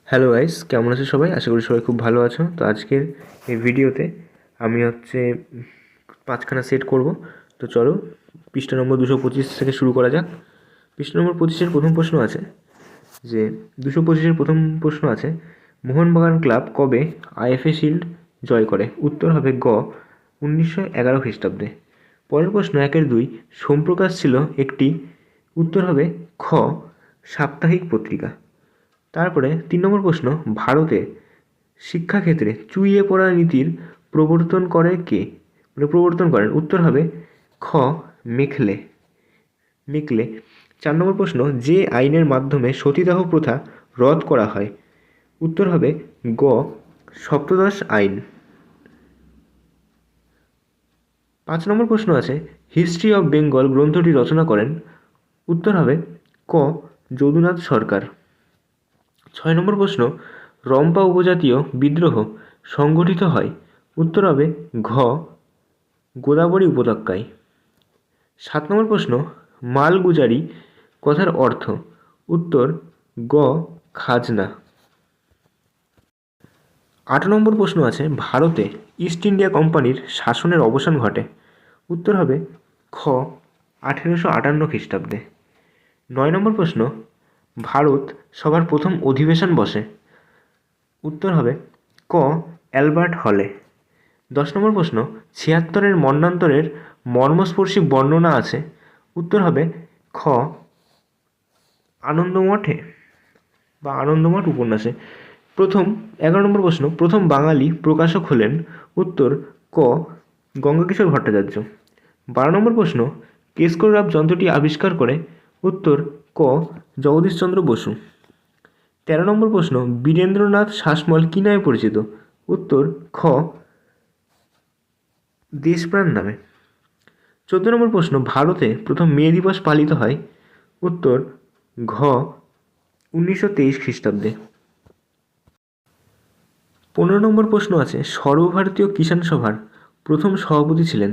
Hello guys, কেমন আছো সবাই? আশা করি সবাই খুব ভালো আছো। তো আজকের এই ভিডিওতে আমি 5খানা সেট করব। তো চলো পৃষ্ঠা নম্বর 225 থেকে শুরু করা যাক। পৃষ্ঠা নম্বর 25-এর প্রথম প্রশ্ন আছে যে 225-এর প্রথম প্রশ্ন আছে, মোহনবাগান ক্লাব কবে আইএফএ শিল্ড জয় করে? উত্তর হবে গ 1911 খ্রিস্টাব্দে। পরের প্রশ্ন 1-2, সোমপ্রকাশ ছিল একটি, উত্তর হবে খ সাপ্তাহিক পত্রিকা। তারপরে 3 নম্বর প্রশ্ন, ভারতে শিক্ষাক্ষেত্রে চুইয়ে পড়া নীতির প্রবর্তন করেন? উত্তর হবে খ মেখলে। 4 নম্বর প্রশ্ন, যে আইনের মাধ্যমে সতীদাহ প্রথা রদ করা হয়? উত্তর হবে গ সপ্তদশ আইন। 5 নম্বর প্রশ্ন আছে, হিস্ট্রি অফ বেঙ্গল গ্রন্থটি রচনা করেন? উত্তর হবে ক যদুনাথ সরকার। 6 নম্বর প্রশ্ন, রম্পা উপজাতীয় বিদ্রোহ সংগঠিত হয়? উত্তর হবে ঘ গোদাবরী উপত্যকায়। 7 নম্বর প্রশ্ন, মালগুজারি কথার অর্থ? উত্তর গ খাজনা। 8 নম্বর প্রশ্ন আছে, ভারতে ইস্ট ইন্ডিয়া কোম্পানির শাসনের অবসান ঘটে? উত্তর হবে খ 1858 খ্রিস্টাব্দে। 9 নম্বর প্রশ্ন, ভারত সভার প্রথম অধিবেশন বসে? উত্তর হবে ক অ্যালবার্ট হলে। 10 নম্বর প্রশ্ন, 76-এর মন্বন্তরের মর্মস্পর্শী বর্ণনা আছে? উত্তর হবে খ আনন্দমঠে বা আনন্দমঠ উপন্যাসে। 11 নম্বর প্রশ্ন, প্রথম বাঙালি প্রকাশক হলেন? উত্তর ক গঙ্গাকিশোর ভট্টাচার্য। 12 নম্বর প্রশ্ন, কেসকোগ্রাফ যন্ত্রটি আবিষ্কার করে? উত্তর ক জগদীশচন্দ্র বসু। 13 নম্বর প্রশ্ন, বীরেন্দ্রনাথ শাসমল কী নামে পরিচিত? উত্তর খ দেশপ্রাণ নামে। 14 নম্বর প্রশ্ন, ভারতে প্রথম মে দিবস পালিত হয়? উত্তর ঘ 1923 খ্রিস্টাব্দে। 15 নম্বর প্রশ্ন আছে, সর্বভারতীয় কিষাণ সভার প্রথম সভাপতি ছিলেন?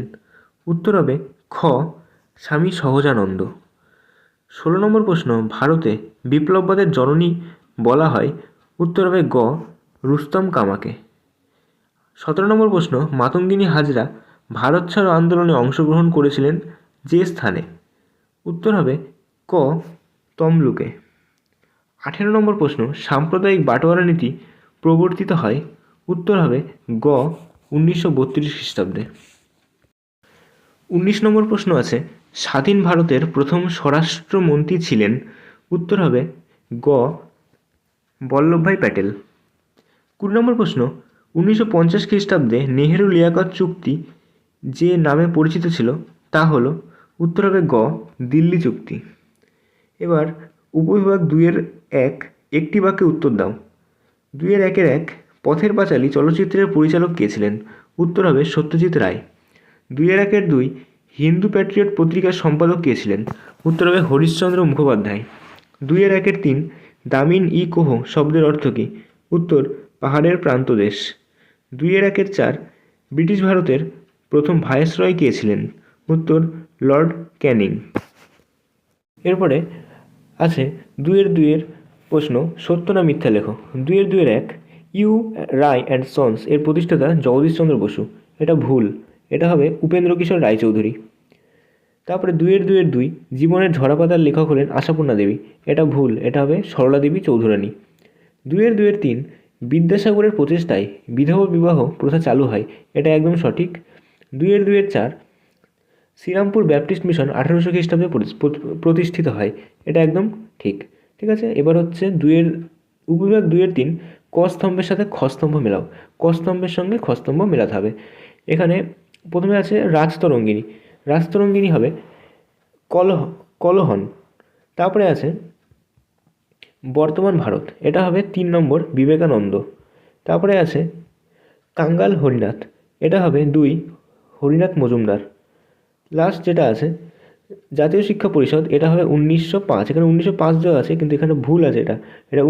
উত্তর হবে খ স্বামী সহজানন্দ। 16 নম্বর প্রশ্ন, ভারতে বিপ্লববাদের জননী বলা হয়? উত্তর হবে গ রুস্তম কামাকে। 17 নম্বর প্রশ্ন, মাতঙ্গিনী হাজরা ভারত ছাড়ো আন্দোলনে অংশগ্রহণ করেছিলেন যে স্থানে? উত্তর হবে ক তমলুকে। 18 নম্বর প্রশ্ন, সাম্প্রদায়িক বাটোয়ারা নীতি প্রবর্তিত হয়? উত্তর হবে গ 1932 খ্রিস্টাব্দে। 19 নম্বর প্রশ্ন আছে, স্বাধীন ভারতের প্রথম স্বরাষ্ট্রমন্ত্রী ছিলেন? উত্তর হবে গ বল্লভভাই প্যাটেল। 20 নম্বর প্রশ্ন, 1950 খ্রিস্টাব্দে নেহেরু লিয়াকত চুক্তি যে নামে পরিচিত ছিল তা হল? উত্তর হবে গ দিল্লি চুক্তি। এবার উপবিভাগ 2-1 একটি বাক্যে উত্তর দাও। 2-1 পথের পাঁচালী চলচ্চিত্রের পরিচালক কে ছিলেন? উত্তর হবে সত্যজিৎ রায়। 2-2 হিন্দু প্যাট্রিয়ট পত্রিকার সম্পাদক কে ছিলেন? উত্তর হবে হরিশচন্দ্র মুখোপাধ্যায়। 2-3 দামিন ই কোহ শব্দের অর্থ কী? উত্তর পাহাড়ের প্রান্তদেশ। 2-4 ব্রিটিশ ভারতের প্রথম ভাইসরয় কে ছিলেন? উত্তর লর্ড ক্যানিং। এরপরে আছে 2-2 প্রশ্ন, সত্য না মিথ্যা লেখো। 2-1 ইউ রায় অ্যান্ড সন্স এর প্রতিষ্ঠাতা জগদীশচন্দ্র বসু। এটা ভুল, এটা হবে উপেন্দ্র কিশোর রায়চৌধুরী। তারপরে 2-2 জীবনের ঝরাপাতার লেখক হলেন আশাপূর্ণা দেবী। এটা ভুল, এটা হবে সরলা দেবী চৌধুরানী। 2-3 বিদ্যাসাগরের প্রচেষ্টায় বিধবা বিবাহ প্রথা চালু হয়। এটা একদম সঠিক। 2-4 শ্রীরামপুর ব্যাপটিস্ট মিশন 1800 খ্রিস্টাব্দে প্রতিষ্ঠিত হয়। এটা একদম ঠিক। ঠিক আছে, এবার হচ্ছে উপবিভাগ 2-3 ক স্তম্ভের সাথে খ স্তম্ভ মেলাও। ক স্তম্ভের সঙ্গে খ স্তম্ভ মেলাতে হবে। এখানে প্রথমে আছে রাজতরঙ্গিনী। রাজতরঙ্গিনী হবে কলহন। তারপরে আছে বর্তমান ভারত, এটা হবে 3 নম্বর বিবেকানন্দ। তারপরে আছে কাঙ্গাল হরিনাথ, এটা হবে 2 হরিনাথ মজুমদার। লাস্ট যেটা আছে জাতীয় শিক্ষা পরিষদ, এটা হবে 1905। এখানে 1905 দেওয়া আছে কিন্তু এখানে ভুল আছে, এটা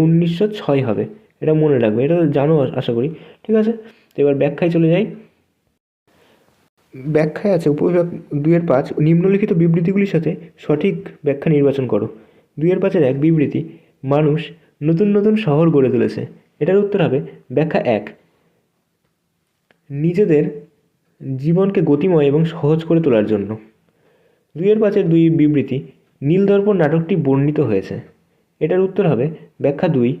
1906 হবে। এটা মনে রাখবে, এটা জানো আশা করি। ঠিক আছে, তো এবার ব্যাখ্যায় চলে যাই। ব্যাখ্যায় আছে উপবিভাগ 2-5 নিম্নলিখিত বিবৃতিগুলির সাথে সঠিক ব্যাখ্যা নির্বাচন করো। 2-5 বিবৃতি, মানুষ নতুন নতুন শহর গড়ে তুলেছে? এটার উত্তর হবে ব্যাখ্যা 1, নিজেদের জীবনকে গতিময় এবং সহজ করে তোলার জন্য। 2-5 বিবৃতি, নীলদর্পণ নাটকটি বর্ণিত হয়েছে? এটার উত্তর হবে ব্যাখ্যা 2,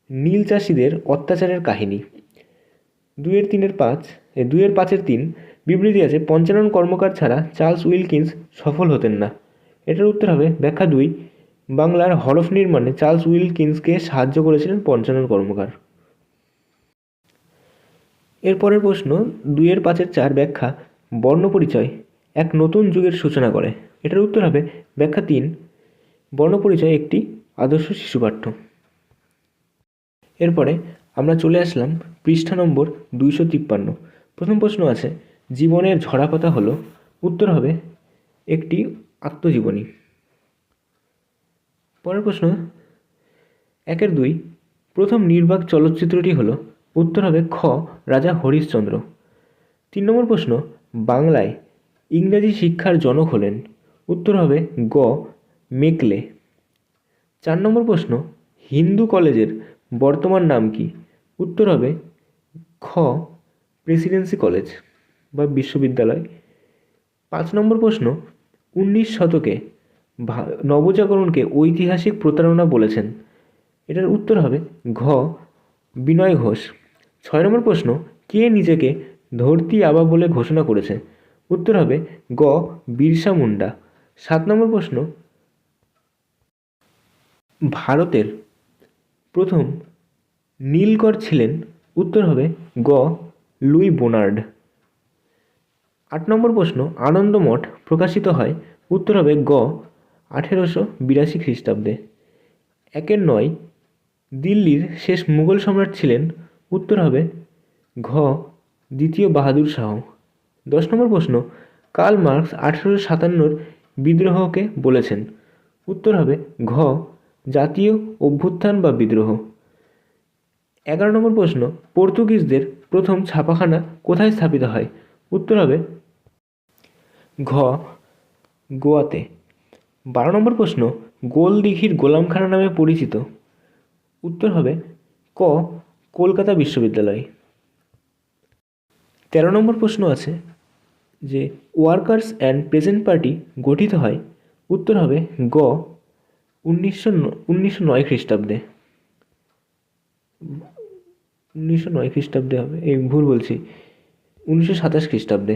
নীল চাষিদের অত্যাচারের কাহিনী। 2-5 বিবৃতি আছে, পঞ্চানন কর্মকার ছাড়া চার্লস উইলকিন্স সফল হতেন না? এটার উত্তর হবে ব্যাখ্যা 2, বাংলার হরফ নির্মাণে চার্লস উইলকিন্সকে সাহায্য করেছিলেন পঞ্চানন কর্মকার। এরপরের প্রশ্ন 2-5 ব্যাখ্যা, বর্ণপরিচয় এক নতুন যুগের সূচনা করে? এটার উত্তর হবে ব্যাখ্যা 3, বর্ণপরিচয় একটি আদর্শ শিশুপাঠ্য। এরপরে আমরা চলে আসলাম পৃষ্ঠা নম্বর 253। প্রথম প্রশ্ন আছে, জীবনের ঝরাপাতা হলো? উত্তর হবে একটি আত্মজীবনী। পরের প্রশ্ন 1-2, প্রথম নির্বাক চলচ্চিত্রটি হলো? উত্তর হবে খ, রাজা হরিশ্চন্দ্র। 3 নম্বর প্রশ্ন, বাংলায় ইংরাজি শিক্ষার জনক হলেন? উত্তর হবে গ, মেকলে। 4 নম্বর প্রশ্ন, হিন্দু কলেজের বর্তমান নাম কি? উত্তর হবে খ, প্রেসিডেন্সি কলেজ বা বিশ্ববিদ্যালয়। 5 নম্বর প্রশ্ন, 19 শতকে নবজাগরণকে ঐতিহাসিক প্রতারণা বলেছেন? এটার উত্তর হবে ঘ, বিনয় ঘোষ। 6 নম্বর প্রশ্ন, কে নিজেকে ধরতি আবা বলে ঘোষণা করেছে? উত্তর হবে গ, বিরসা মুন্ডা। 7 নম্বর প্রশ্ন, ভারতের প্রথম নীলকর ছিলেন? উত্তর হবে গ, লুই বোনার্ড। 8 নম্বর প্রশ্ন, আনন্দমঠ প্রকাশিত হয়? উত্তর হবে গ, 1882 খ্রিস্টাব্দে। 1-9, দিল্লির শেষ মুঘল সম্রাট ছিলেন? উত্তর হবে ঘ, দ্বিতীয় বাহাদুর শাহ। 10 নম্বর প্রশ্ন, কার্ল মার্কস 1857 বিদ্রোহকে বলেছেন? উত্তর হবে ঘ, জাতীয় অভ্যুত্থান বা বিদ্রোহ। 11 নম্বর প্রশ্ন, পর্তুগিজদের প্রথম ছাপাখানা কোথায় স্থাপিত হয়? উত্তর হবে ঘ, গোয়াতে। 12 নম্বর প্রশ্ন, গোল দিঘির গোলামখানা নামে পরিচিত? উত্তর হবে ক, কলকাতা বিশ্ববিদ্যালয়। 13 নম্বর প্রশ্ন আছে যে ওয়ার্কার্স অ্যান্ড পেজেন্ট পার্টি গঠিত হয়? উত্তর হবে গ, 1909 খ্রিস্টাব্দে। 1909 খ্রিস্টাব্দে হবে, এই ভুল বলছি, 1927 খ্রিস্টাব্দে।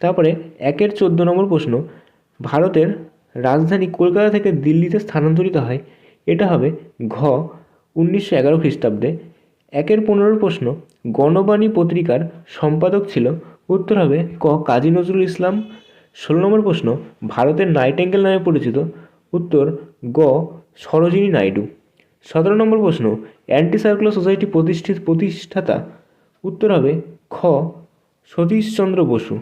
তারপরে 14 নম্বর প্রশ্ন, ভারতের রাজধানী কলকাতা থেকে দিল্লিতে স্থানান্তরিত হয়? এটা হবে ঘ, 1911 খ্রিস্টাব্দে। 15 প্রশ্ন, গণবাণী পত্রিকার সম্পাদক ছিল? উত্তর হবে ক, কাজী নজরুল ইসলাম। 16 নম্বর প্রশ্ন, ভারতের নাইটেঙ্গেল নামে পরিচিত? উত্তর গ, সরোজিনী নাইডু। 17 নম্বর প্রশ্ন, অ্যান্টি সার্কুলার সোসাইটি প্রতিষ্ঠাতা? উত্তর হবে খ, সতীশচন্দ্র বসু।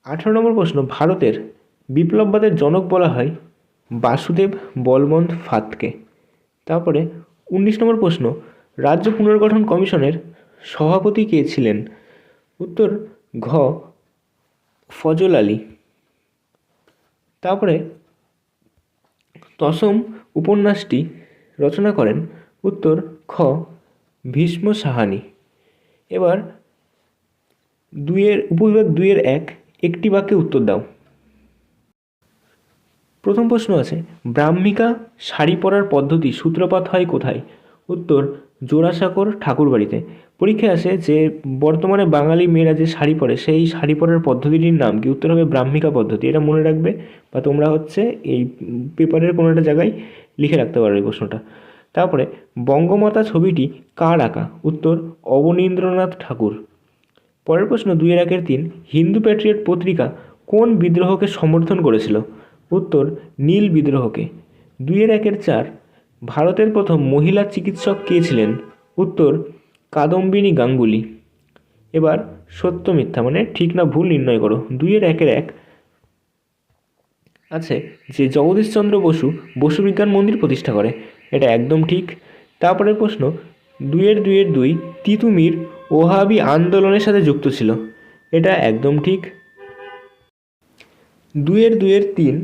18 নম্বর প্রশ্ন, ভারতের বিপ্লববাদের জনক বলা হয়? বাসুদেব বলবন্ত ফাতকে। তারপরে 19 নম্বর প্রশ্ন, রাজ্য পুনর্গঠন কমিশনের সভাপতি কে ছিলেন? উত্তর ঘ, ফজল আলী। তারপরে দশম উপন্যাসটি রচনা করেন? উত্তর খ, ভীষ্ম সাহানি। এবার উপবিভাগ 2-1 একটি বাক্যে উত্তর দাও। প্রথম প্রশ্ন আছে, ব্রাহ্মিকা শাড়ি পরার পদ্ধতি সূত্রপাত হয় কোথায়? উত্তর জোড়াসাঁকোর ঠাকুরবাড়িতে। পরীক্ষায় আসে যে বর্তমানে বাঙালি মেয়েরা যে শাড়ি পরে সেই শাড়ি পরার পদ্ধতিটির নাম কি? উত্তর হবে ব্রাহ্মিকা পদ্ধতি। এটা মনে রাখবে বা তোমরা এই পেপারের কোনো একটা জায়গায় লিখে রাখতে পারো এই প্রশ্নটা। তারপরে বঙ্গমাতা ছবিটি কার আঁকা? উত্তর অবনীন্দ্রনাথ ঠাকুর। পরের প্রশ্ন 2-1-3, হিন্দু প্যাট্রিয়ট পত্রিকা কোন বিদ্রোহকে সমর্থন করেছিল? উত্তর নীল বিদ্রোহকে। 2-1-4, ভারতের প্রথম মহিলা চিকিৎসক কে ছিলেন? উত্তর কাদম্বিনী গাঙ্গুলি। এবার সত্য মিথ্যা মানে ঠিক না ভুল নির্ণয় করো। 2-1-1 আছে যে জগদীশচন্দ্র বসু বসু বিজ্ঞান মন্দির প্রতিষ্ঠা করে। এটা একদম ঠিক। তারপরের প্রশ্ন 2-2 তিতুমির ওহাবি আন্দোলনের সাথে যুক্ত ছিল। এটা একদম ঠিক। 2-2-3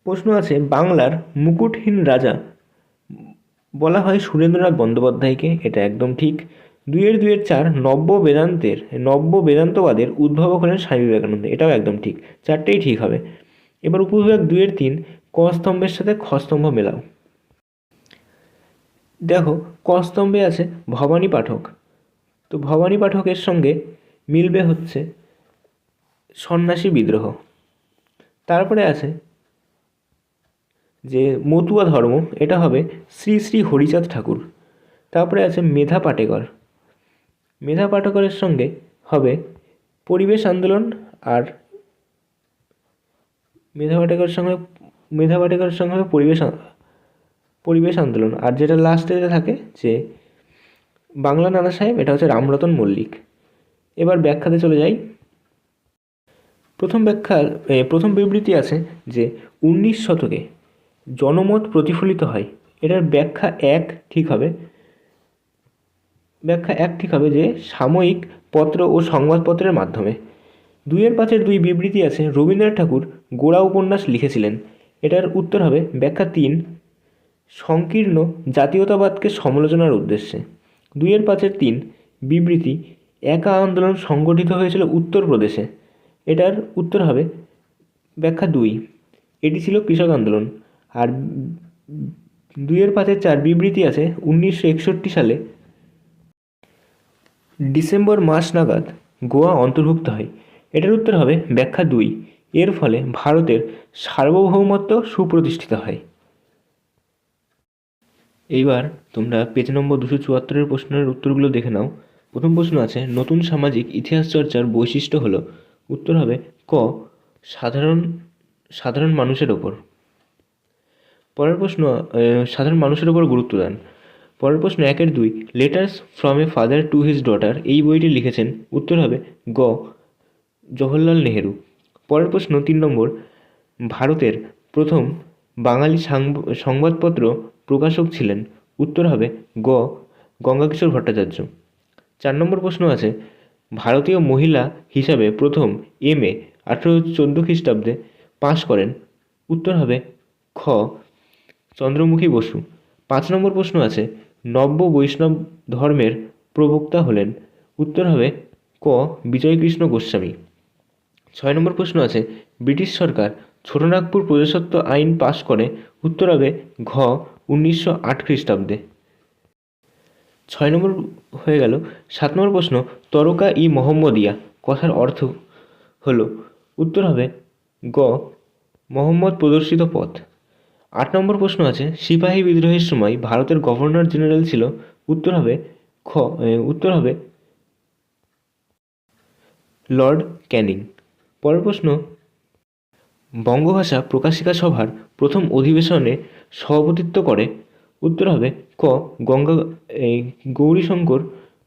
প্রশ্ন আছে, বাংলার মুকুটহীন রাজা বলা হয় সুরেন্দ্রনাথ বন্দ্যোপাধ্যায়কে, এটা একদম ঠিক। 2-4 নব্য বেদান্তবাদের উদ্ভাবক হলেন স্বামী বিবেকানন্দ, এটাও একদম ঠিক, চারটেই ঠিক হবে। এবার উপবিভাগ 2-3 ক স্তম্ভের সাথে খ স্তম্ভ মেলাও। দেখো ক স্তম্ভে আছে ভবানী পাঠক, তো ভবানী পাঠকের সঙ্গে মিলবে হচ্ছে সন্ন্যাসী বিদ্রোহ। তারপরে আছে যে মতুয়া ধর্ম, এটা হবে শ্রী শ্রী হরিচাঁদ ঠাকুর। তারপরে আছে মেধা পাটেকরের সঙ্গে হবে পরিবেশ আন্দোলন, আর মেধা পাটেকরের সঙ্গে হবে পরিবেশ আন্দোলন। আর যেটা লাস্টে থাকে যে বাংলা নানা সাহেব, এটা হচ্ছে রামরতন মল্লিক। এবার ব্যাখ্যাতে চলে যাই। প্রথম বিবৃতি আছে যে 19 শতকে জনমত প্রতিফলিত হয়, এটার ব্যাখ্যা এক ঠিক হবে যে সাময়িক পত্র ও সংবাদপত্রের মাধ্যমে। 2-5 বিবৃতি আছে রবীন্দ্রনাথ ঠাকুর গোড়া উপন্যাস লিখেছিলেন, এটার উত্তর হবে ব্যাখ্যা 3 সংকীর্ণ জাতীয়তাবাদকে সমালোচনার উদ্দেশ্যে। 2-5 বিবৃতি একা আন্দোলন সংগঠিত হয়েছিল উত্তরপ্রদেশে, এটার উত্তর হবে ব্যাখ্যা 2 এটি ছিল কৃষক আন্দোলন। আর 2-4 বিবৃতি আছে 1961 সালে ডিসেম্বর মাস নাগাদ গোয়া অন্তর্ভুক্ত হয়, এটার উত্তর হবে ব্যাখ্যা 2 এর ফলে ভারতের সার্বভৌমত্ব সুপ্রতিষ্ঠিত হয়। এইবার তোমরা পেজ নম্বর 274 প্রশ্নের উত্তরগুলো দেখে নাও। প্রথম প্রশ্ন আছে নতুন সামাজিক ইতিহাস চর্চার বৈশিষ্ট্য হলো, উত্তর হবে ক সাধারণ মানুষের ওপর। পরের প্রশ্ন সাধারণ মানুষের ওপর গুরুত্ব দান। পরের প্রশ্ন 1-2 letters from a father to his daughter, এই বইটি লিখেছেন, উত্তর হবে গ জওহরলাল নেহেরু। পরের প্রশ্ন 3 নম্বর ভারতের প্রথম বাঙালি সংবাদপত্র প্রকাশক ছিলেন, উত্তর হবে গ গঙ্গাকিশোর ভট্টাচার্য। 4 নম্বর প্রশ্ন আছে ভারতীয় মহিলা হিসাবে প্রথম MA 1814 খ্রিস্টাব্দে পাশ করেন, উত্তর হবে খ চন্দ্রমুখী বসু। 5 নম্বর প্রশ্ন আছে নব্য বৈষ্ণব ধর্মের প্রবক্তা হলেন, উত্তর হবে ক বিজয়কৃষ্ণ গোস্বামী। 6 নম্বর প্রশ্ন আছে ব্রিটিশ সরকার ছোটনাগপুর প্রজাস্বত্ব আইন পাশ করে, উত্তর হবে ঘ 1908 খ্রিস্টাব্দে। 6 নম্বর হয়ে গেল। 7 নম্বর প্রশ্ন তরকা ই মোহাম্মদিয়া কথার অর্থ হলো, উত্তর হবে গ মোহাম্মদ প্রদর্শিত পথ। 8 নম্বর প্রশ্ন আছে সিপাহী বিদ্রোহের সময় ভারতের গভর্নর জেনারেল ছিল, উত্তর হবে লর্ড ক্যানিং। পরের প্রশ্ন বঙ্গভাষা প্রকাশিকা সভার প্রথম অধিবেশনে সভাপতিত্ব করে, উত্তর হবে ক গৌরীশঙ্কর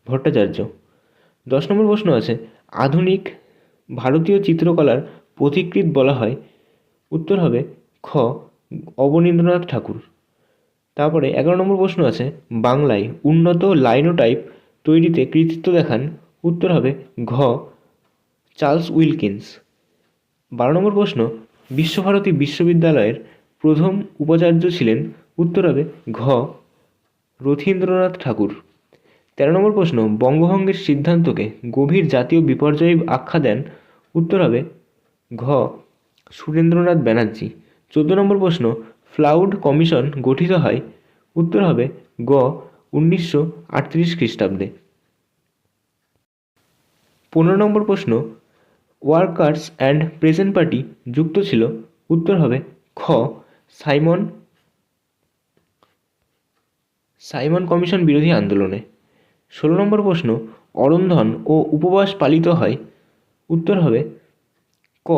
ভট্টাচার্য। 10 নম্বর প্রশ্ন আছে আধুনিক ভারতীয় চিত্রকলার পথিকৃৎ বলা হয়, উত্তর হবে খ অবনীন্দ্রনাথ ঠাকুর। তারপরে 11 নম্বর প্রশ্ন আছে বাংলায় উন্নত লাইনোটাইপ তৈরিতে কৃতিত্ব দেখান, উত্তর হবে ঘ চার্লস উইলকিন্স। 12 নম্বর প্রশ্ন বিশ্বভারতী বিশ্ববিদ্যালয়ের প্রথম উপাচার্য ছিলেন, উত্তর হবে ঘ রথীন্দ্রনাথ ঠাকুর। 13 নম্বর প্রশ্ন বঙ্গভঙ্গের সিদ্ধান্তকে গভীর জাতীয় বিপর্যয় আখ্যা দেন, উত্তর হবে ঘ সুরেন্দ্রনাথ ব্যানার্জি। 14 নম্বর প্রশ্ন ফ্লাউড কমিশন গঠিত হয়, উত্তর হবে গ 1938 খ্রিস্টাব্দে। 15 নম্বর প্রশ্ন ওয়ার্কার্স অ্যান্ড প্রেজেন্ট পার্টি যুক্ত ছিল, উত্তর হবে খ সাইমন কমিশন বিরোধী আন্দোলনে। 16 নম্বর প্রশ্ন অরন্ধন ও উপবাস পালিত হয়, উত্তর হবে ক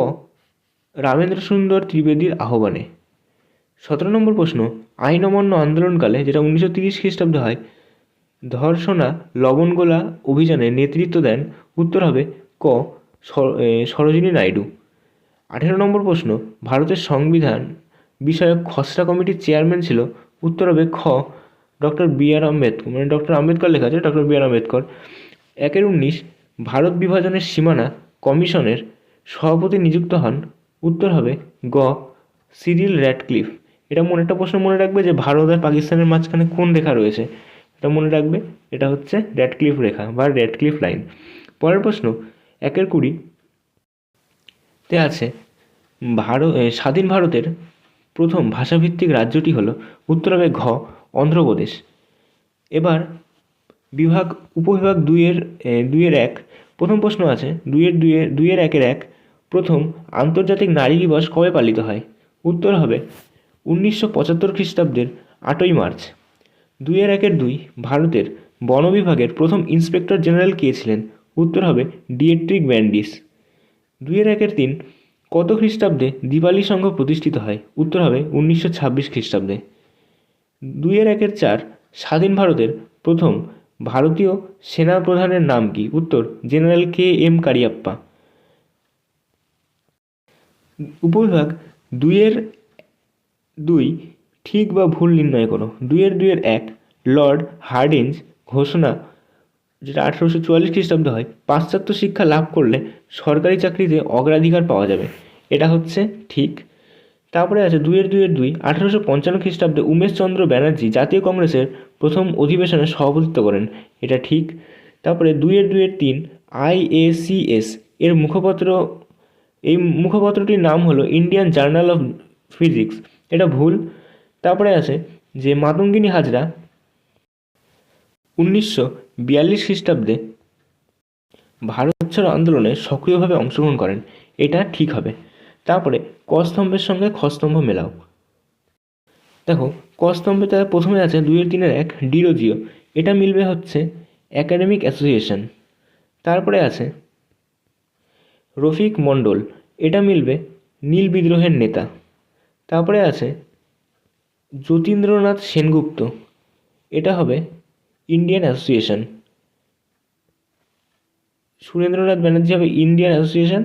রামেন্দ্র সুন্দর ত্রিবেদীর আহ্বানে। 17 নম্বর প্রশ্ন আইন অমান্য আন্দোলনকালে, যেটা 1930 খ্রিস্টাব্দে হয়, ধর্ষণা লবণগোলা অভিযানে নেতৃত্ব দেন, উত্তর হবে ক সরোজিনী নাইডু। 18 নম্বর প্রশ্ন ভারতের সংবিধান বিষয়ক খসড়া কমিটির চেয়ারম্যান ছিল, উত্তর হবে খ ডক্টর BR আম্বেদকর, মানে ডক্টর আম্বেদকর লেখা আছে ডক্টর BR আম্বেদকর। 1-19 ভারত বিভাজনের সীমানা কমিশনের সভাপতি নিযুক্ত হন, উত্তর হবে গ সিরিল র্যাডক্লিফ। এটা একটা প্রশ্ন মনে রাখবে যে ভারত আর পাকিস্তানের মাঝখানে কোন রেখা রয়েছে, এটা মনে রাখবে, এটা হচ্ছে র্যাডক্লিফ রেখা বা র্যাডক্লিফ লাইন। পরের প্রশ্ন 1-20 আছে স্বাধীন ভারতের প্রথম ভাষাভিত্তিক রাজ্যটি হলো, উত্তর হবে ঘ অন্ধ্রপ্রদেশ। এবার উপবিভাগ 2-1 প্রথম প্রশ্ন আছে 2-1 প্রথম আন্তর্জাতিক নারী দিবস কবে পালিত হয়? উত্তর হবে 1975 খ্রিস্টাব্দের 8ই মার্চ। 2-1 ভারতের বন বিভাগের প্রথম ইন্সপেক্টর জেনারেল কে ছিলেন? উত্তর হবে ডিয়েট্রিক ব্যান্ডিস। 2-1 কত খ্রিস্টাব্দে দিপালি সংঘ প্রতিষ্ঠিত হয়? উত্তর হবে 1926 খ্রিস্টাব্দে। 2-1 স্বাধীন ভারতের প্রথম ভারতীয় সেনা প্রধানের নাম কি? উত্তর জেনারেল K.M. কারিয়াপ্পা। উপবিভাগ 2-2 ঠিক বা ভুল নির্ণয় করো। 2-1 লর্ড হার্ডিঞ্জ ঘোষণা, যেটা 1844 খ্রিস্টাব্দে হয়, পাশ্চাত্য শিক্ষা লাভ করলে সরকারি চাকরিতে অগ্রাধিকার পাওয়া যাবে, এটা হচ্ছে ঠিক। তারপরে আছে 2-2 1855 খ্রিস্টাব্দে উমেশচন্দ্র ব্যানার্জি জাতীয় কংগ্রেসের প্রথম অধিবেশনে সভাপতিত্ব করেন, এটা ঠিক। তারপরে 2-3 IACS এর মুখপত্রটির নাম হলো ইন্ডিয়ান জার্নাল অফ ফিজিক্স, এটা ভুল। তারপরে আছে যে মাতঙ্গিনী হাজরা 1942 খ্রিস্টাব্দে ভারত ছাড়ো আন্দোলনে সক্রিয়ভাবে অংশগ্রহণ করেন, এটা ঠিক হবে। তারপরে ক স্তম্ভের সঙ্গে খ স্তম্ভ মেলাও। দেখো ক স্তম্ভে তার প্রথমে আছে 2-3 ডিরোজিও, এটা মিলবে হচ্ছে একাডেমিক অ্যাসোসিয়েশন। তারপরে আছে রফিক মণ্ডল, এটা মিলবে নীল বিদ্রোহের নেতা। তারপরে আছে যতীন্দ্রনাথ সেনগুপ্ত, এটা হবে ইন্ডিয়ান অ্যাসোসিয়েশন। সুরেন্দ্রনাথ ব্যানার্জি হবে ইন্ডিয়ান অ্যাসোসিয়েশন।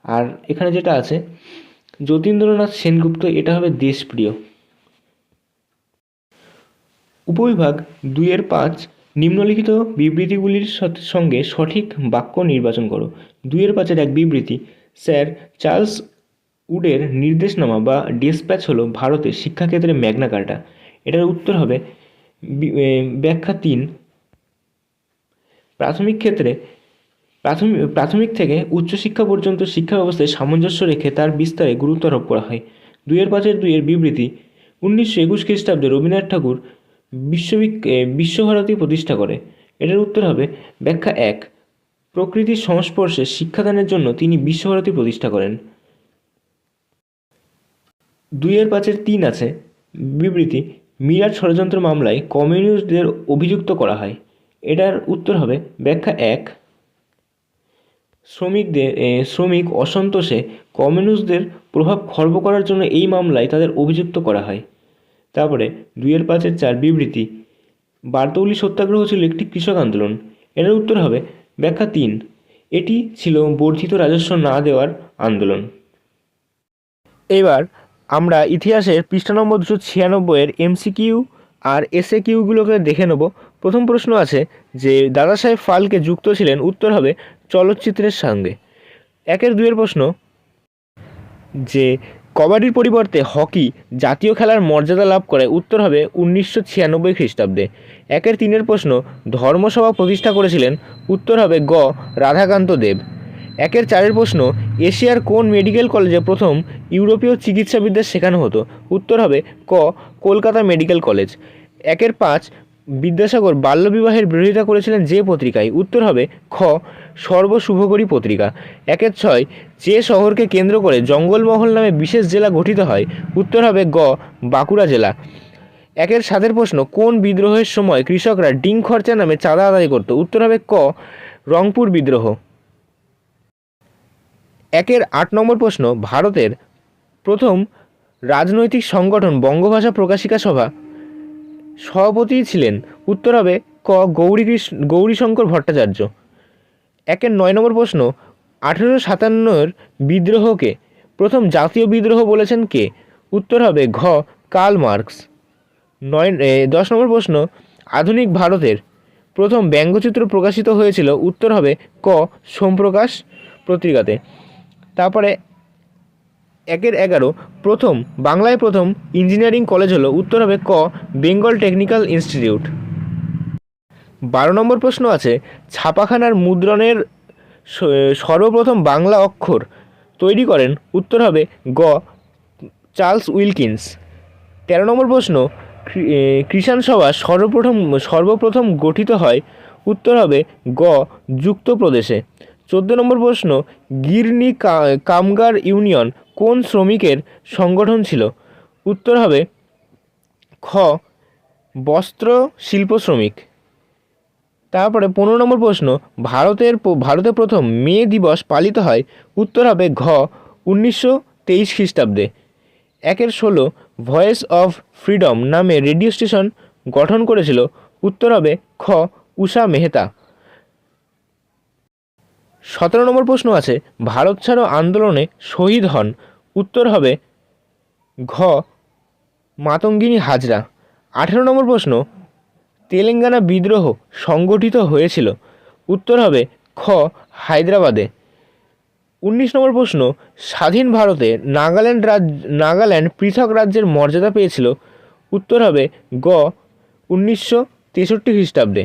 আর এখানে যেটা আছে যতীন্দ্রনাথ সেনগুপ্ত, এটা হবে দেশপ্রিয়। উপবিভাগ 2-5 নিম্নলিখিত বিবৃতিগুলির সঙ্গে সঠিক বাক্য নির্বাচন করো। 2-5 এক বিবৃতি, স্যার চার্লস উডের নির্দেশনামা বা ডেসপ্যাচ হলো ভারতের শিক্ষাক্ষেত্রে ম্যাগনা কার্টা, এটার উত্তর হবে ব্যাখ্যা 3 প্রাথমিক থেকে উচ্চশিক্ষা পর্যন্ত শিক্ষা ব্যবস্থায় সামঞ্জস্য রেখে তার বিস্তারে গুরুত্ব আরোপ করা হয়। 2-5 বিবৃতি 1921 খ্রিস্টাব্দে রবীন্দ্রনাথ ঠাকুর বিশ্বভারতী প্রতিষ্ঠা করে, এটার উত্তর হবে ব্যাখ্যা 1 প্রকৃতির সংস্পর্শে শিক্ষাদানের জন্য তিনি বিশ্বভারতী প্রতিষ্ঠা করেন। 2-5 আছে বিবৃতি মিরাট ষড়যন্ত্র মামলায় কমিউনিস্টদের অভিযুক্ত করা হয়, এটার উত্তর হবে ব্যাখ্যা 1 শ্রমিক অসন্তোষে কমিউনিস্টদের প্রভাব খর্ব করার জন্য এই মামলায় তাদের অভিযুক্ত করা হয়। তারপরে 2-5 বিবৃতি বারদৌলি সত্যাগ্রহ ছিল একটি কৃষক আন্দোলন, এটার উত্তর হবে ব্যাখ্যা 3 এটি ছিল বর্ধিত রাজস্ব না দেওয়ার আন্দোলন। এবার আমরা ইতিহাসের পৃষ্ঠা নম্বর 296 MCQ আর SAQগুলোকে দেখে নেব। প্রথম প্রশ্ন আছে যে দাদাসাহেব ফালকে যুক্ত ছিলেন, উত্তর হবে চলচ্চিত্রের সঙ্গে। 1-2 প্রশ্ন যে কবাডির পরিবর্তে হকি জাতীয় খেলার মর্যাদা লাভ করে, উত্তর হবে 1996 খ্রিস্টাব্দে। 1-3 প্রশ্ন ধর্মসভা প্রতিষ্ঠা করেছিলেন, উত্তর হবে গ রাধাকান্ত দেব। 1-4 প্রশ্ন এশিয়ার কোন মেডিকেল কলেজে প্রথম ইউরোপীয় চিকিৎসাবিদ্যা শেখানো হতো, উত্তর হবে ক কলকাতা মেডিকেল কলেজ। 1-5 বিদ্যাসাগর বাল্যবিবাহের বিরোধিতা করেছিলেন যে পত্রিকায়, উত্তর হবে খ সর্বশুভকরী পত্রিকা। 1-6 যে শহরকে কেন্দ্র করে জঙ্গলমহল নামে বিশেষ জেলা গঠিত হয়, উত্তর হবে গ বাঁকুড়া জেলা। 1-7 প্রশ্ন কোন বিদ্রোহের সময় কৃষকরা ডিং খরচা নামে চাঁদা আদায় করত, উত্তর হবে ক রংপুর বিদ্রোহ। 1-8 প্রশ্ন ভারতের প্রথম রাজনৈতিক সংগঠন বঙ্গভাষা প্রকাশিকা সভা সভাপতি ছিলেন, উত্তর হবে ক গৌরীশঙ্কর ভট্টাচার্য। 1-9 প্রশ্ন 1857 বিদ্রোহকে প্রথম জাতীয় বিদ্রোহ বলেছেন কে, উত্তর হবে ঘ কার্ল মার্কস। 10 প্রশ্ন আধুনিক ভারতের প্রথম ব্যঙ্গচিত্র প্রকাশিত হয়েছিল, উত্তর হবে ক সোমপ্রকাশ পত্রিকাতে। তারপরে 11 প্রথম বাংলায় প্রথম ইঞ্জিনিয়ারিং কলেজ হলো? উত্তর হবে ক বেঙ্গল টেকনিক্যাল ইনস্টিটিউট। 12 নম্বর প্রশ্ন আছে, ছাপাখানার মুদ্রণের সর্বপ্রথম বাংলা অক্ষর তৈরি করেন? উত্তর হবে গ চার্লস উইলকিন্স। 13 নম্বর প্রশ্ন, কৃষাণ সভা সর্বপ্রথম গঠিত হয়? উত্তর হবে গ যুক্তপ্রদেশে। 14 নম্বর প্রশ্ন, গিরনি কামগার ইউনিয়ন কোন শ্রমিকের সংগঠন ছিল? উত্তর হবে খ বস্ত্র শিল্প শ্রমিক। তারপরে 15 নম্বর প্রশ্ন, ভারতে প্রথম মে দিবস পালিত হয়? উত্তর হবে ঘ 1923 খ্রিস্টাব্দে। 16 ভয়েস অফ ফ্রিডম নামে রেডিও স্টেশন গঠন করেছিল? উত্তর হবে খ উষা মেহতা। 17 নম্বর প্রশ্ন আছে, ভারত ছাড়ো আন্দোলনে শহীদ হন? উত্তর হবে ঘ মাতঙ্গিনী হাজরা। 18 নম্বর প্রশ্ন, তেলেঙ্গানা বিদ্রোহ সংগঠিত হয়েছিল? উত্তর হবে খ হায়দ্রাবাদে। 19 নম্বর প্রশ্ন, স্বাধীন ভারতে নাগাল্যান্ড পৃথক রাজ্যের মর্যাদা পেয়েছিল? উত্তর হবে গ 1963 খ্রিস্টাব্দে।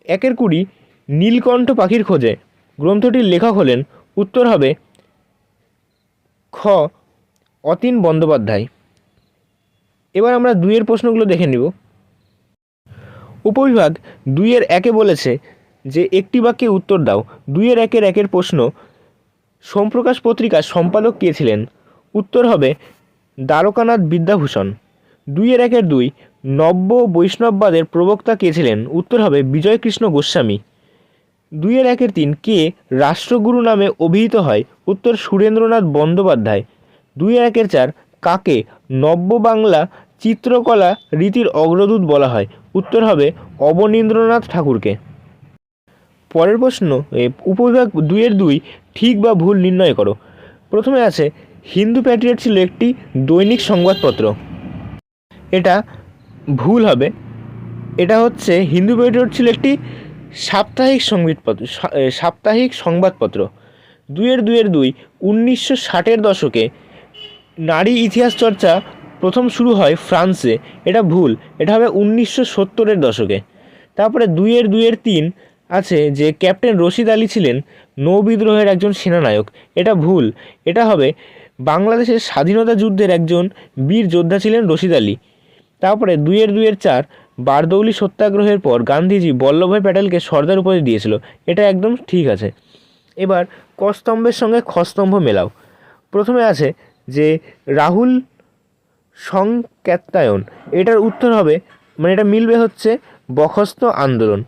20 নীলকণ্ঠ পাখির খোঁজে গ্রন্থটির লেখক হলেন? উত্তর হবে খ অতীন বন্দ্যোপাধ্যায়। এবার আমরা 2 প্রশ্নগুলো দেখে নিব। উপবিভাগ 2-1 বলেছে যে একটি বাক্যে উত্তর দাও। 2-1 প্রশ্ন, সোমপ্রকাশ পত্রিকার সম্পাদক কে ছিলেন? উত্তর হবে দ্বারকানাথ বিদ্যাভূষণ। 2-2 নব্য বৈষ্ণববাদের প্রবক্তা কে ছিলেন? উত্তর হবে বিজয়কৃষ্ণ গোস্বামী। 2-3 কে রাষ্ট্রগুরু নামে অভিহিত হয়? উত্তর সুরেন্দ্রনাথ বন্দ্যোপাধ্যায়। 2-4 কাকে নব্য বাংলা চিত্রকলা রীতির অগ্রদূত বলা হয়? উত্তর হবে অবনীন্দ্রনাথ ঠাকুরকে। পরের প্রশ্ন, উপবিভাগ 2-2 ঠিক বা ভুল নির্ণয় করো। প্রথমে আছে, হিন্দু প্যাট্রিয়ট ছিল একটি দৈনিক সংবাদপত্র। এটা ভুল হবে। এটা হচ্ছে হিন্দু প্যাট্রিয়ট ছিল একটি সাপ্তাহিক সংবাদপত্র। 2-2 1960-এর দশকে নারী ইতিহাস চর্চা প্রথম শুরু হয় ফ্রান্সে। এটা ভুল, এটা হবে 1970-এর দশকে। তারপরে 2-3 আছে যে ক্যাপ্টেন রশিদ আলী ছিলেন নৌবিদ্রোহের একজন সেনানায়ক। এটা ভুল, এটা হবে বাংলাদেশের স্বাধীনতা যুদ্ধের একজন বীর যোদ্ধা ছিলেন রশিদ আলী। তারপরে 2-4 বারদৌলি সত্যাগ্রহের পর গান্ধীজি বল্লভভাই প্যাটেলকে সর্দার উপাধি দিয়েছিল। এটা একদম ঠিক আছে। এবার ক স্তম্ভের সঙ্গে খ স্তম্ভ মেলাও। প্রথমে আছে যে রাহুল সংকেতায়ন, এটার উত্তর হবে মানে এটা মিলবে হচ্ছে বখস্ত আন্দোলন।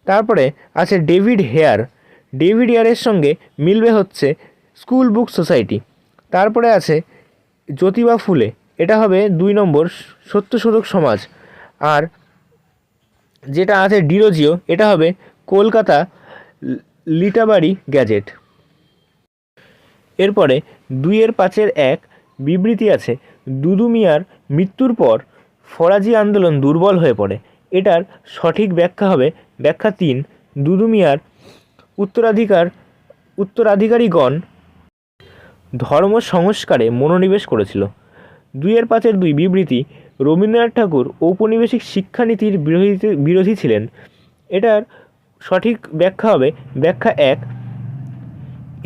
তারপরে আছে ডেভিড হেয়ারের সঙ্গে মিলবে হচ্ছে স্কুল বুক সোসাইটি। তারপরে আছে জ্যোতিবা ফুলে, এটা হবে 2 নম্বর সত্যশোধক সমাজ। আর যেটা আছে ডিরোজিও, এটা হবে কলকাতা লিটারারি গ্যাজেট। এরপরে 2-5 বিবৃতি আছে, দুদু মিয়ার মৃত্যুর পর ফরাজি আন্দোলন দুর্বল হয়ে পড়ে। এটার সঠিক ব্যাখ্যা হবে ব্যাখ্যা 3, দুদু মিয়ার উত্তরাধিকারীগণ ধর্ম সংস্কারে মনোনিবেশ করেছিল। 2-5 বিবৃতি, রবীন্দ্রনাথ ঠাকুর ঔপনিবেশিক শিক্ষানীতির বিরোধী ছিলেন। এটার সঠিক ব্যাখ্যা হবে ব্যাখ্যা 1,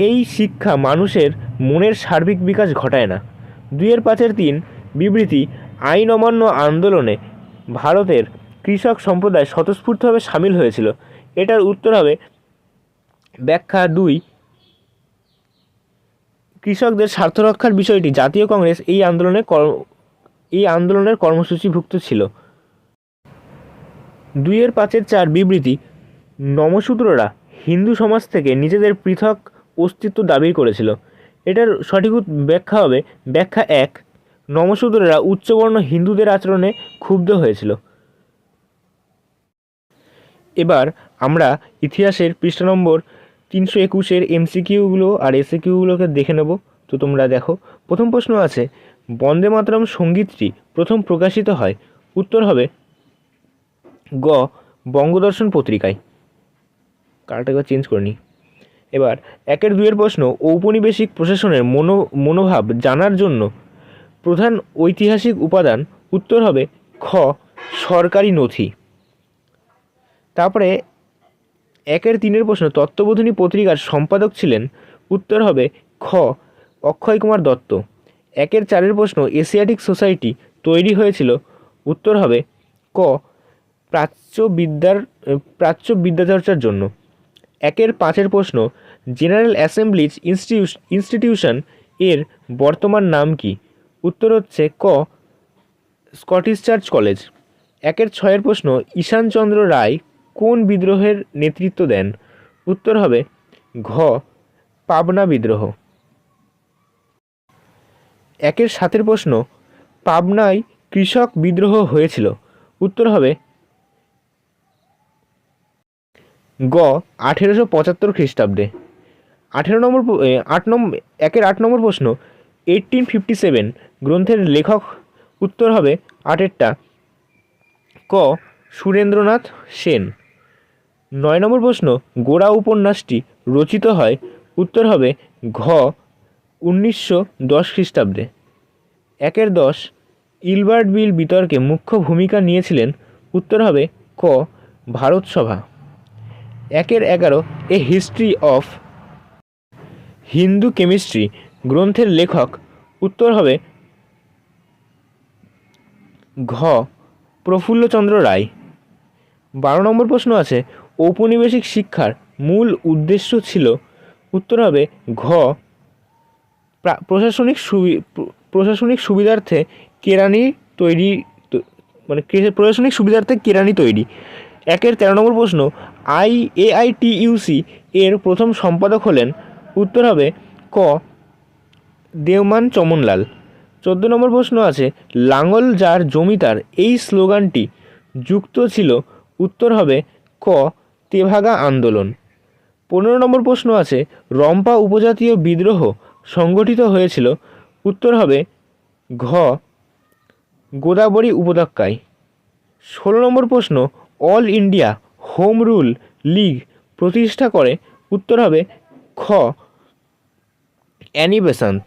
এই শিক্ষা মানুষের মনের সার্বিক বিকাশ ঘটায় না। 2-5 বিবৃতি, আইন অমান্য আন্দোলনে ভারতের কৃষক সম্প্রদায় স্বতঃস্ফূর্তভাবে সামিল হয়েছিল। এটার উত্তর হবে ব্যাখ্যা 2, কৃষকদের স্বার্থ রক্ষার বিষয়টি জাতীয় কংগ্রেস এই আন্দোলনের কর্মসূচিভুক্ত ছিল। 2-5 বিবৃতি, নমশূদ্ররা হিন্দু সমাজ থেকে নিজেদের পৃথক অস্তিত্ব দাবি করেছিল। এটার সঠিক ব্যাখ্যা হবে ব্যাখ্যা 1, নমশূদ্ররা উচ্চবর্ণ হিন্দুদের আচরণে ক্ষুব্ধ হয়েছিল। এবার আমরা ইতিহাসের পৃষ্ঠা নম্বর 321-এর এমসিকিউগুলো আর এসএকিউগুলোকে দেখে নেব। তো তোমরা দেখো, প্রথম প্রশ্ন আছে, বন্দে মাতরম সঙ্গীতটি প্রথম প্রকাশিত হয়? উত্তর হবে গ বঙ্গদর্শন পত্রিকায়। কারটা একবার চেঞ্জ করে নিই। এবার 1-2 প্রশ্ন, ঔপনিবেশিক প্রশাসনের মনোভাব জানার জন্য প্রধান ঐতিহাসিক উপাদান। উত্তর হবে খ সরকারি নথি। তারপরে 1-3 প্রশ্ন, তত্ত্ববোধিনী পত্রিকার সম্পাদক ছিলেন। উত্তর হবে খ অক্ষয় কুমার দত্ত। 1-4 প্রশ্ন, এশিয়াটিক সোসাইটি তৈরি হয়েছিল। উত্তর হবে ক প্রাচ্য বিদ্যাচর্চার জন্য। 1-5 প্রশ্ন, জেনারেল অ্যাসেম্বলিজ ইনস্টিটিউশন এর বর্তমান নাম কি? উত্তর হচ্ছে ক স্কটিশ চার্চ কলেজ। 1-6 প্রশ্ন, ঈশানচন্দ্র রায় কোন বিদ্রোহের নেতৃত্ব দেন? উত্তর হবে ঘ পাবনা বিদ্রোহ। 1-7 প্রশ্ন, পাবনায় কৃষক বিদ্রোহ হয়েছিল। উত্তর হবে গ 1875 খ্রিস্টাব্দে। 1-8 প্রশ্ন, 1857 গ্রন্থের লেখক। উত্তর হবে 8টা ক সুরেন্দ্রনাথ সেন। 9 প্রশ্ন, গোড়া উপন্যাসটি রচিত হয়। উত্তর হবে ঘ 1910 খ্রিস্টাব্দে। 1-10 ইলবার্ট বিল বিতর্কে মুখ্য ভূমিকা নিয়েছিলেন। উত্তর হবে ক ভারত সভা। 1-11 a history of Hindu chemistry গ্রন্থের লেখক। উত্তর হবে ঘ প্রফুল্লচন্দ্র রায়। 12 প্রশ্ন আছে, ঔপনিবেশিক শিক্ষার মূল উদ্দেশ্য ছিল। উত্তর হবে ঘ প্রশাসনিক সুবিধার্থে কেরানি তৈরি, প্রশাসনিক সুবিধার্থে কেরানি তৈরি। 1-13 প্রশ্ন, AITUC এর প্রথম সম্পাদক হলেন। উত্তর হবে ক দেওমান চমনলাল। 14 প্রশ্ন আছে, লাঙ্গল যার জমিদার এই স্লোগানটি যুক্ত ছিল। উত্তর হবে ক তেভাগা আন্দোলন। 15 প্রশ্ন আছে, রম্পা উপজাতীয় বিদ্রোহ সংগঠিত হয়েছিল। উত্তর হবে ঘ গোদাবরী উপত্যকায়। 16 প্রশ্ন, all India home rule League প্রতিষ্ঠা করে। উত্তর হবে খ অ্যানি বেসান্ত।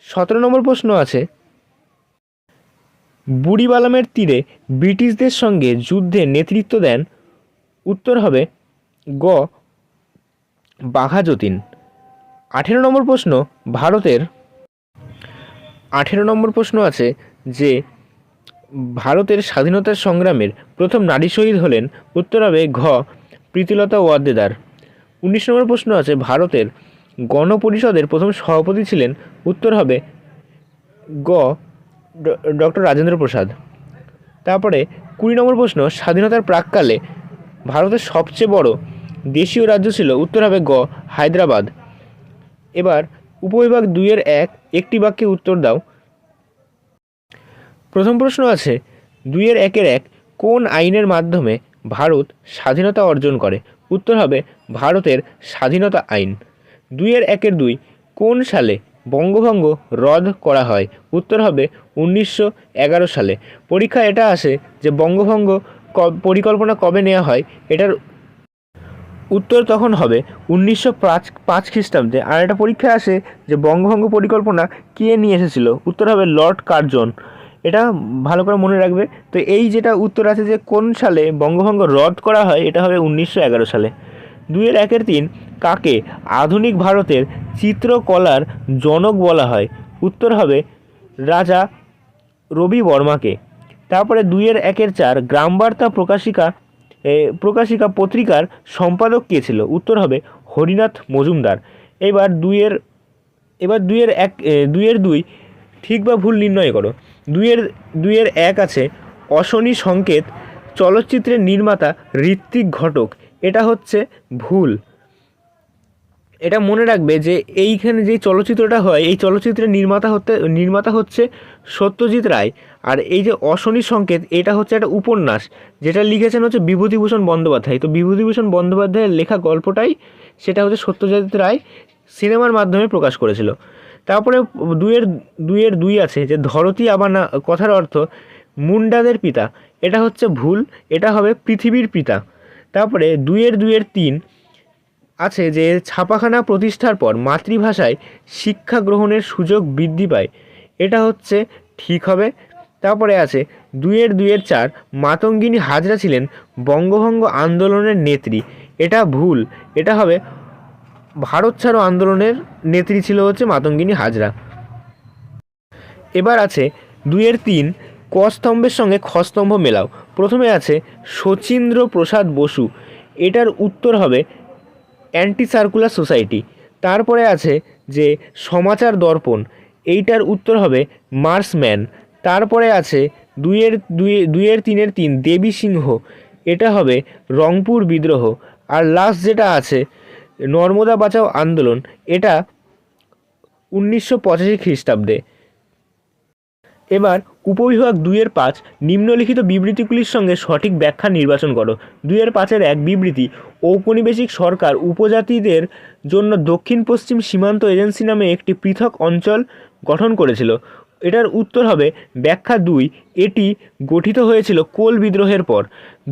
17 প্রশ্ন আছে, বুড়িবালামের তীরে ব্রিটিশদের সঙ্গে যুদ্ধে নেতৃত্ব দেন। উত্তর হবে গ বাঘা যতীন। 18 প্রশ্ন, 18 প্রশ্ন আছে যে ভারতের স্বাধীনতার সংগ্রামের প্রথম নারী শহীদ হলেন। উত্তর হবে ঘ প্রীতিলতা ওয়াদ্দেদার। 19 প্রশ্ন আছে, ভারতের গণপরিষদের প্রথম সভাপতি ছিলেন। উত্তর হবে গ ডক্টর রাজেন্দ্র প্রসাদ। তারপরে 20 প্রশ্ন, স্বাধীনতার প্রাক্কালে ভারতের সবচেয়ে বড় দেশীয় রাজ্য ছিল। উত্তর হবে গ হায়দ্রাবাদ। এবার উপবিভাগ 2-1 একটি বাক্যে উত্তর দাও। প্রথম প্রশ্ন আছে, 2-1 কোন আইনের মাধ্যমে ভারত স্বাধীনতা অর্জন করে? উত্তর হবে ভারতের স্বাধীনতা আইন। 2-1 কোন সালে বঙ্গভঙ্গ রদ করা হয়? উত্তর হবে 1911 সালে। পরীক্ষা এটা আসে যে বঙ্গভঙ্গ পরিকল্পনা কবে নেওয়া হয়, এটার উত্তর তখন হবে 1905 খ্রিস্টাব্দে। আর একটা পরীক্ষা আসে যে বঙ্গভঙ্গ পরিকল্পনা কে নিয়ে এসেছিল? উত্তর হবে লর্ড কার্জন। এটা ভালো করে মনে রাখবে। তো এই যেটা উত্তর আছে যে কোন সালে বঙ্গভঙ্গ রদ করা হয়, এটা হবে 1911 সালে। 2-1 কাকে আধুনিক ভারতের চিত্রকলার জনক বলা হয়? উত্তর হবে রাজা রবি বর্মাকে। তারপরে 2-1 গ্রামবার্তা প্রকাশিকা পত্রিকার সম্পাদক কে ছিল? উত্তর হবে হরিনাথ মজুমদার। এবার 2-2 ঠিক বা ভুল নির্ণয় করো। 2-1 আছে, অশনি সংকেত চলচ্চিত্রের নির্মাতা ঋত্বিক ঘটক। এটা হচ্ছে ভুল। এটা মনে রাখবে যে এইখানে যে চলচ্চিত্রটা হয়, এই চলচ্চিত্রের নির্মাতা হচ্ছে সত্যজিৎ রায়। আর এই যে অশনি সংকেত, এটা হচ্ছে একটা উপন্যাস যেটা লিখেছেন হচ্ছে বিভূতিভূষণ বন্দ্যোপাধ্যায়। তো বিভূতিভূষণ বন্দ্যোপাধ্যায়ের লেখা গল্পটাই সেটা হচ্ছে সত্যজিৎ রায় সিনেমার মাধ্যমে প্রকাশ করেছিল। তারপরে 2-2 আছে যে ধরতী আবা কথার অর্থ মুন্ডাদের পিতা। এটা হচ্ছে ভুল, এটা হবে পৃথিবীর পিতা। তারপরে 2-2 3 আছে যে ছাপাখানা প্রতিষ্ঠার পর মাতৃভাষায় শিক্ষা গ্রহণের সুযোগ বৃদ্ধি পায়, এটা হচ্ছে ঠিক হবে। তারপরে আছে 2-4 মাতঙ্গিনী হাজরা ছিলেন বঙ্গভঙ্গ আন্দোলনের নেত্রী, এটা ভুল, এটা হবে ভারত ছাড়ো আন্দোলনের নেত্রী ছিল হচ্ছে মাতঙ্গিনী হাজরা। এবার আছে 2-3 ক স্তম্ভের সঙ্গে খ স্তম্ভ মেলাও। প্রথমে আছে শচীন্দ্র প্রসাদ বসু, এটার উত্তর হবে অ্যান্টি সার্কুলার সোসাইটি। তারপরে আছে যে সমাচার দর্পণ, এইটার উত্তর হবে মার্সম্যান। তারপরে আছে 2-3 দেবী সিংহ, এটা হবে রংপুর বিদ্রোহ। আর লাস্ট যেটা আছে নর্মদা বাঁচাও আন্দোলন, এটা 1985 খ্রিস্টাব্দে। এবার উপবিভাগ 2-5 নিম্নলিখিত বিবৃতিগুলির সঙ্গে সঠিক ব্যাখ্যা নির্বাচন করো। 2-5 বিবৃতি, ঔপনিবেশিক সরকার উপজাতিদের জন্য দক্ষিণ পশ্চিম সীমান্ত এজেন্সি নামে একটি পৃথক অঞ্চল গঠন করেছিল, এটার উত্তর হবে ব্যাখ্যা 2, এটি গঠিত হয়েছিল কোল বিদ্রোহের পর।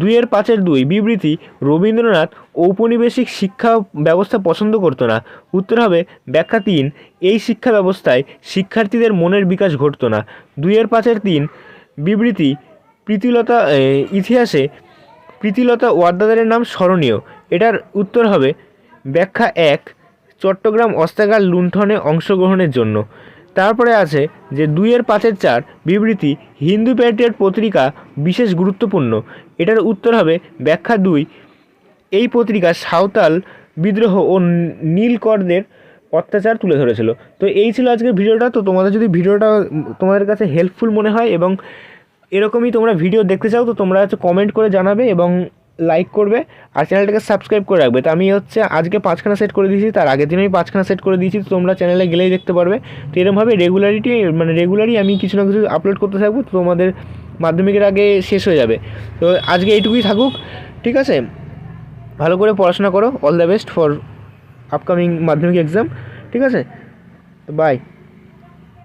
2-5 বিবৃতি, রবীন্দ্রনাথ ঔপনিবেশিক শিক্ষা ব্যবস্থা পছন্দ করতো না, উত্তর হবে ব্যাখ্যা 3, এই শিক্ষা ব্যবস্থায় শিক্ষার্থীদের মনের বিকাশ ঘটতো না। 2-5 বিবৃতি, প্রীতিলতা ইতিহাসে প্রীতিলতা ওয়াদ্দেদারের নাম স্মরণীয়, এটার উত্তর হবে ব্যাখ্যা 1, চট্টগ্রাম অস্ত্রাগার লুণ্ঠনে অংশগ্রহণের জন্য। তারপরে আছে যে 2-5 বিবৃতি, হিন্দু প্যাট্রিয়ট পত্রিকা বিশেষ গুরুত্বপূর্ণ, এটার উত্তর হবে ব্যাখ্যা 2, এই পত্রিকা সাঁওতাল বিদ্রোহ ও নীলকরদের অত্যাচার তুলে ধরেছিল। তো এই ছিল আজকের ভিডিওটা। তো তোমাদের যদি ভিডিওটা তোমাদের কাছে হেল্পফুল মনে হয় এবং এরকমই তোমরা ভিডিও দেখতে চাও, তো তোমরা হচ্ছে কমেন্ট করে জানাবে এবং লাইক করবে আর চ্যানেলটাকে সাবস্ক্রাইব করে রাখবে। তো আমি হচ্ছে আজকে 5খানা সেট করে দিয়েছি, তার আগের দিন আমি 5খানা সেট করে দিয়েছি, তো তোমরা চ্যানেলে গেলেই দেখতে পারবে। তো এরকমভাবে রেগুলারই আমি কিছু না কিছু আপলোড করতে থাকবো, তো তোমাদের মাধ্যমিকের আগে শেষ হয়ে যাবে। তো আজকে এইটুকুই থাকুক, ঠিক আছে? ভালো করে পড়াশোনা করো, all the best for upcoming মাধ্যমিক এক্সাম, ঠিক আছে? তো বাই।